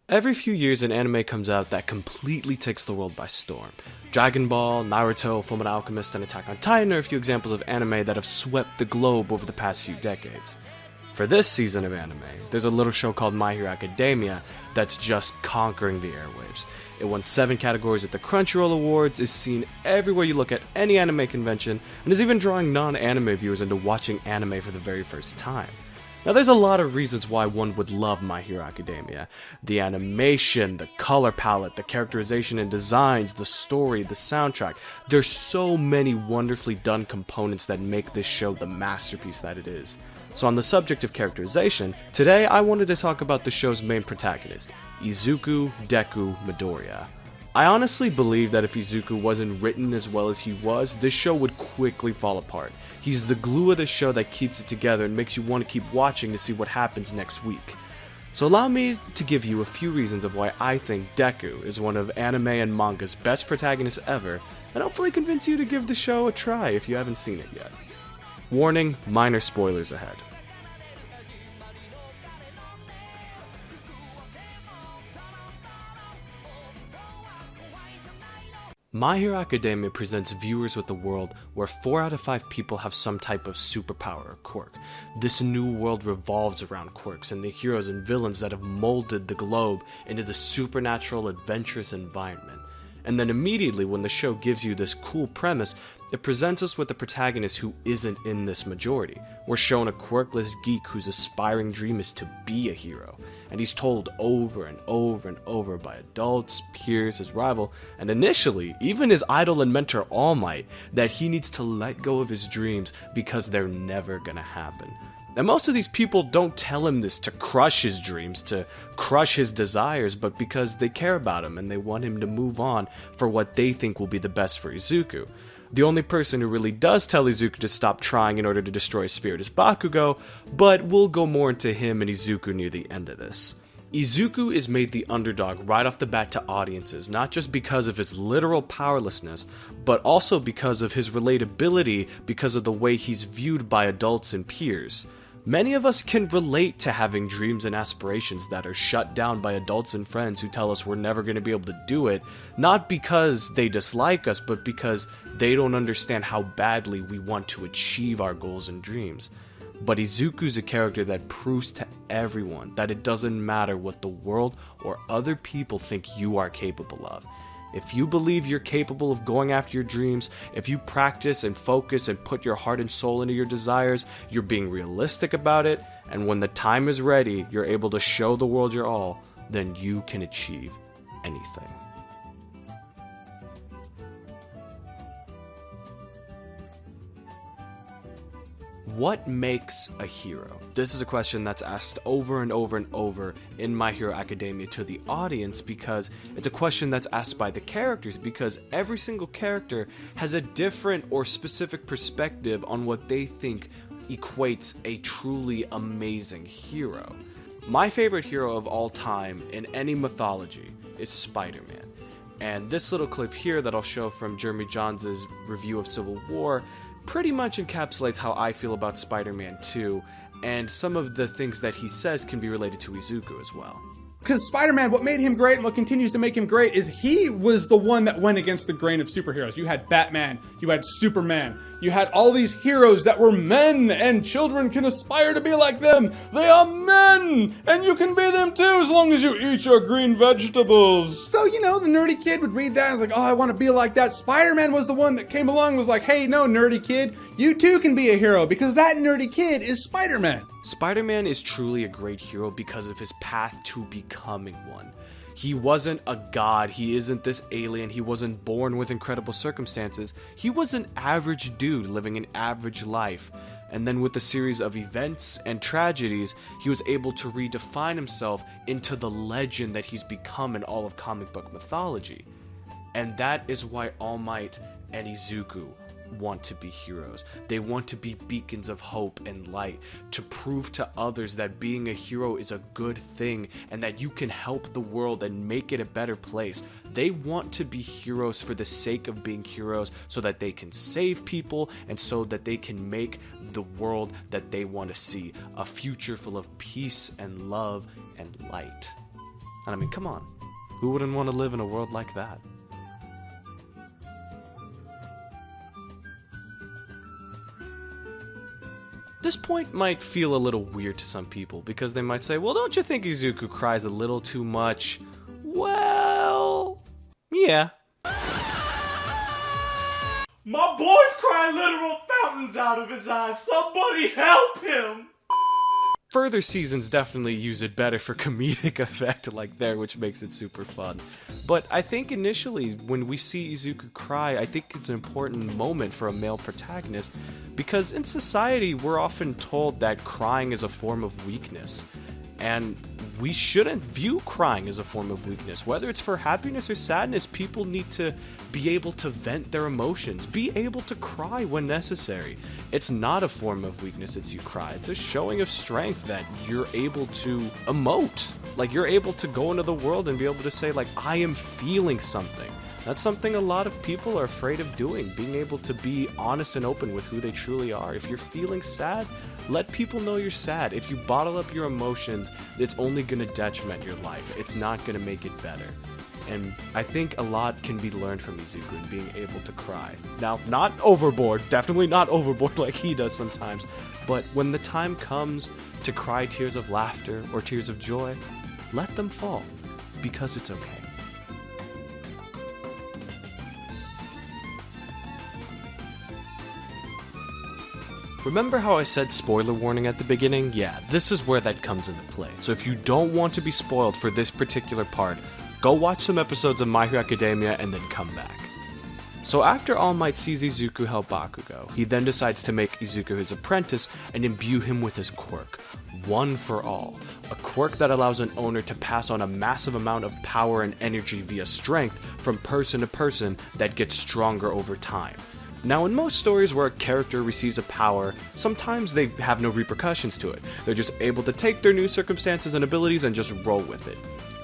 Every few years an anime comes out that completely takes the world by storm. Dragon Ball, Naruto, Fullmetal Alchemist, and Attack on Titan are a few examples of anime that have swept the globe over the past few decades. For this season of anime, there's a little show called My Hero Academia that's just conquering the airwaves. It won 7 categories at the Crunchyroll Awards, is seen everywhere you look at any anime convention, and is even drawing non-anime viewers into watching anime for the very first time. Now there's a lot of reasons why one would love My Hero Academia. The animation, the color palette, the characterization and designs, the story, the soundtrack. There's so many wonderfully done components that make this show the masterpiece that it is. So on the subject of characterization, today I wanted to talk about the show's main protagonist, Izuku Deku Midoriya. I honestly believe that if Izuku wasn't written as well as he was, this show would quickly fall apart. He's the glue of the show that keeps it together and makes you want to keep watching to see what happens next week. So allow me to give you a few reasons of why I think Deku is one of anime and manga's best protagonists ever, and hopefully convince you to give the show a try if you haven't seen it yet. Warning, minor spoilers ahead. My Hero Academia presents viewers with a world where 4 out of 5 people have some type of superpower or quirk. This new world revolves around quirks and the heroes and villains that have molded the globe into the supernatural, adventurous environment. And then immediately when the show gives you this cool premise, it presents us with a protagonist who isn't in this majority. We're shown a quirkless geek whose aspiring dream is to be a hero, and he's told over and over and over by adults, peers, his rival, and initially, even his idol and mentor All Might, that he needs to let go of his dreams because they're never gonna happen. And most of these people don't tell him this to crush his dreams, to crush his desires, but because they care about him and they want him to move on for what they think will be the best for Izuku. The only person who really does tell Izuku to stop trying in order to destroy his spirit is Bakugo, but we'll go more into him and Izuku near the end of this. Izuku is made the underdog right off the bat to audiences, not just because of his literal powerlessness, but also because of his relatability because of the way he's viewed by adults and peers. Many of us can relate to having dreams and aspirations that are shut down by adults and friends who tell us we're never going to be able to do it, not because they dislike us, but because they don't understand how badly we want to achieve our goals and dreams. But Izuku's a character that proves to everyone that it doesn't matter what the world or other people think you are capable of. If you believe you're capable of going after your dreams, if you practice and focus and put your heart and soul into your desires, you're being realistic about it, and when the time is ready, you're able to show the world your all, then you can achieve anything. What makes a hero? This is a question that's asked over and over and over in My Hero Academia to the audience because it's a question that's asked by the characters because every single character has a different or specific perspective on what they think equates a truly amazing hero. My favorite hero of all time in any mythology is Spider-Man. And this little clip here that I'll show from JeremyJahns' review of Civil War pretty much encapsulates how I feel about Spider-Man 2, and some of the things that he says can be related to Izuku as well. Because Spider-Man, what made him great and what continues to make him great is he was the one that went against the grain of superheroes. You had Batman, you had Superman, you had all these heroes that were men and children can aspire to be like them. They are men and you can be them too as long as you eat your green vegetables. So, you know, the nerdy kid would read that and was like, oh, I want to be like that. Spider-Man was the one that came along and was like, hey, no, nerdy kid, you too can be a hero because that nerdy kid is Spider-Man. Spider-Man is truly a great hero because of his path to becoming one. He wasn't a god, he isn't this alien, he wasn't born with incredible circumstances. He was an average dude living an average life. And then with a series of events and tragedies, he was able to redefine himself into the legend that he's become in all of comic book mythology. And that is why All Might and Izuku want to be heroes. They want to be beacons of hope and light, to prove to others that being a hero is a good thing and that you can help the world and make it a better place. They want to be heroes for the sake of being heroes so that they can save people and so that they can make the world that they want to see, a future full of peace and love and light. And I mean, come on. Who wouldn't want to live in a world like that? This point might feel a little weird to some people because they might say, well, don't you think Izuku cries a little too much? Well, yeah. My boy's crying literal fountains out of his eyes. Somebody help him! Further seasons definitely use it better for comedic effect like there, which makes it super fun. But I think initially, when we see Izuku cry, I think it's an important moment for a male protagonist, because in society, we're often told that crying is a form of weakness. And we shouldn't view crying as a form of weakness. Whether it's for happiness or sadness, people need to be able to vent their emotions, be able to cry when necessary. It's not a form of weakness that you cry. It's a showing of strength that you're able to emote. Like, you're able to go into the world and be able to say, like, I am feeling something. That's something a lot of people are afraid of doing, being able to be honest and open with who they truly are. If you're feeling sad, let people know you're sad. If you bottle up your emotions, it's only going to detriment your life. It's not going to make it better. And I think a lot can be learned from Izuku in being able to cry. Now, not overboard, definitely not overboard like he does sometimes, but when the time comes to cry tears of laughter or tears of joy, let them fall, because it's okay. Remember how I said spoiler warning at the beginning? Yeah, this is where that comes into play. So if you don't want to be spoiled for this particular part, go watch some episodes of My Hero Academia and then come back. So after All Might sees Izuku help Bakugo, he then decides to make Izuku his apprentice and imbue him with his quirk, One for All, a quirk that allows an owner to pass on a massive amount of power and energy via strength from person to person that gets stronger over time. Now, in most stories where a character receives a power, sometimes they have no repercussions to it. They're just able to take their new circumstances and abilities and just roll with it.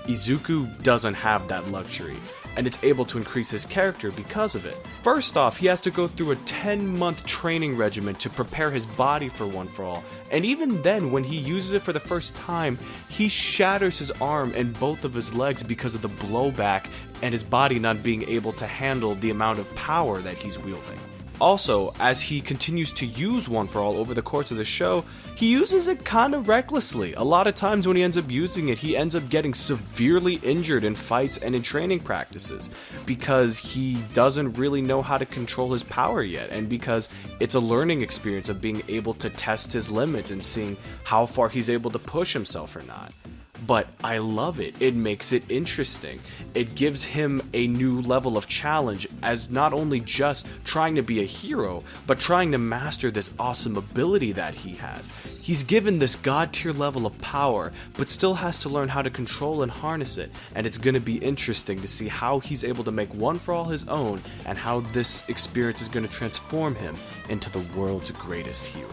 Izuku doesn't have that luxury, and it's able to increase his character because of it. First off, he has to go through a 10-month training regimen to prepare his body for One for All, and even then, when he uses it for the first time, he shatters his arm and both of his legs because of the blowback and his body not being able to handle the amount of power that he's wielding. Also, as he continues to use One for All over the course of the show, he uses it kind of recklessly. A lot of times when he ends up using it, he ends up getting severely injured in fights and in training practices because he doesn't really know how to control his power yet, and because it's a learning experience of being able to test his limits and seeing how far he's able to push himself or not. But I love it. It makes it interesting. It gives him a new level of challenge as not only just trying to be a hero, but trying to master this awesome ability that he has. He's given this god tier level of power, but still has to learn how to control and harness it, and it's going to be interesting to see how he's able to make One for All his own, and how this experience is going to transform him into the world's greatest hero.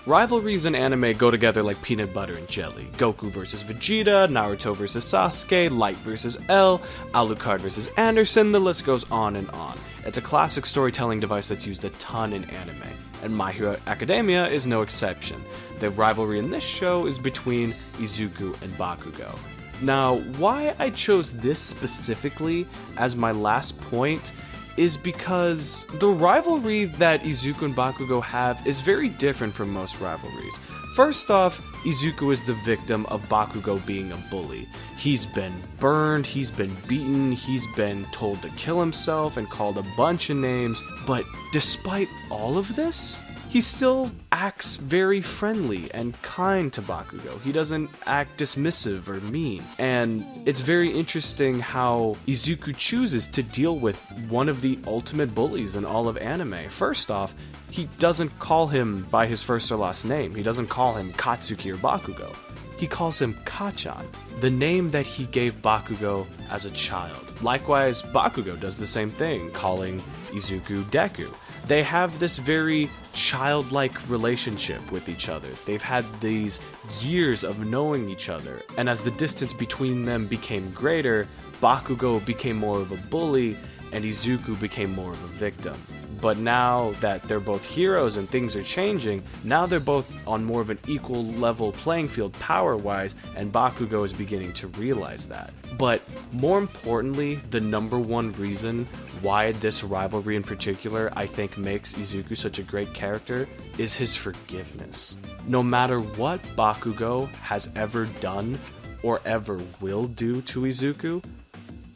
Rivalries in anime go together like peanut butter and jelly. Goku vs Vegeta, Naruto vs Sasuke, Light vs L, Alucard vs Anderson, the list goes on and on. It's a classic storytelling device that's used a ton in anime, and My Hero Academia is no exception. The rivalry in this show is between Izuku and Bakugo. Now, why I chose this specifically as my last point is because the rivalry that Izuku and Bakugo have is very different from most rivalries. First off, Izuku is the victim of Bakugo being a bully. He's been burned, he's been beaten, he's been told to kill himself and called a bunch of names, but despite all of this, he still acts very friendly and kind to Bakugo. He doesn't act dismissive or mean. And it's very interesting how Izuku chooses to deal with one of the ultimate bullies in all of anime. First off, he doesn't call him by his first or last name. He doesn't call him Katsuki or Bakugo. He calls him Kachan, the name that he gave Bakugo as a child. Likewise, Bakugo does the same thing, calling Izuku Deku. They have this very childlike relationship with each other. They've had these years of knowing each other, and as the distance between them became greater, Bakugo became more of a bully, and Izuku became more of a victim. But now that they're both heroes and things are changing, now they're both on more of an equal level playing field power-wise, and Bakugo is beginning to realize that. But more importantly, the number one reason why this rivalry in particular I think makes Izuku such a great character is his forgiveness. No matter what Bakugo has ever done or ever will do to Izuku,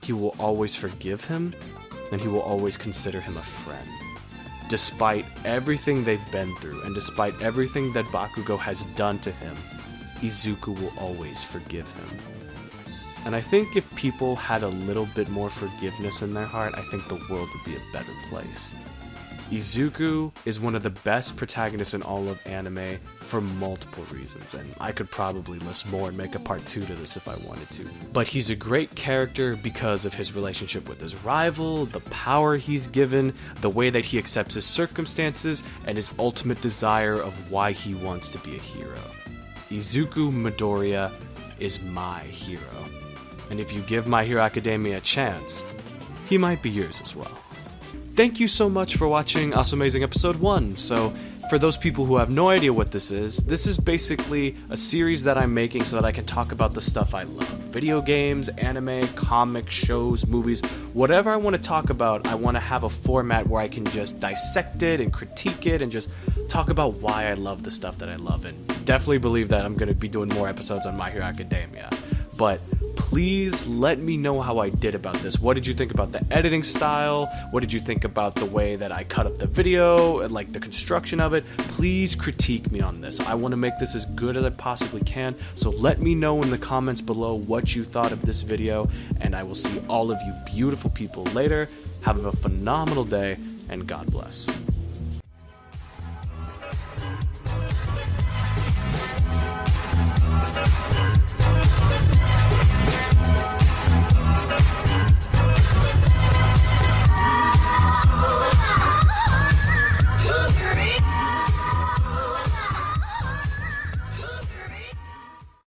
he will always forgive him, and he will always consider him a friend. Despite everything they've been through, and despite everything that Bakugo has done to him, Izuku will always forgive him. And I think if people had a little bit more forgiveness in their heart, I think the world would be a better place. Izuku is one of the best protagonists in all of anime for multiple reasons, and I could probably list more and make a part 2 to this if I wanted to. But he's a great character because of his relationship with his rival, the power he's given, the way that he accepts his circumstances, and his ultimate desire of why he wants to be a hero. Izuku Midoriya is my hero. And if you give My Hero Academia a chance, he might be yours as well. Thank you so much for watching Awesomazing Episode 1. So, for those people who have no idea what this is basically a series that I'm making so that I can talk about the stuff I love. Video games, anime, comics, shows, movies, whatever I want to talk about, I want to have a format where I can just dissect it and critique it and just talk about why I love the stuff that I love. And definitely believe that I'm going to be doing more episodes on My Hero Academia. But please let me know how I did about this. What did you think about the editing style? What did you think about the way that I cut up the video and like the construction of it? Please critique me on this. I want to make this as good as I possibly can. So let me know in the comments below what you thought of this video, and I will see all of you beautiful people later. Have a phenomenal day, and God bless.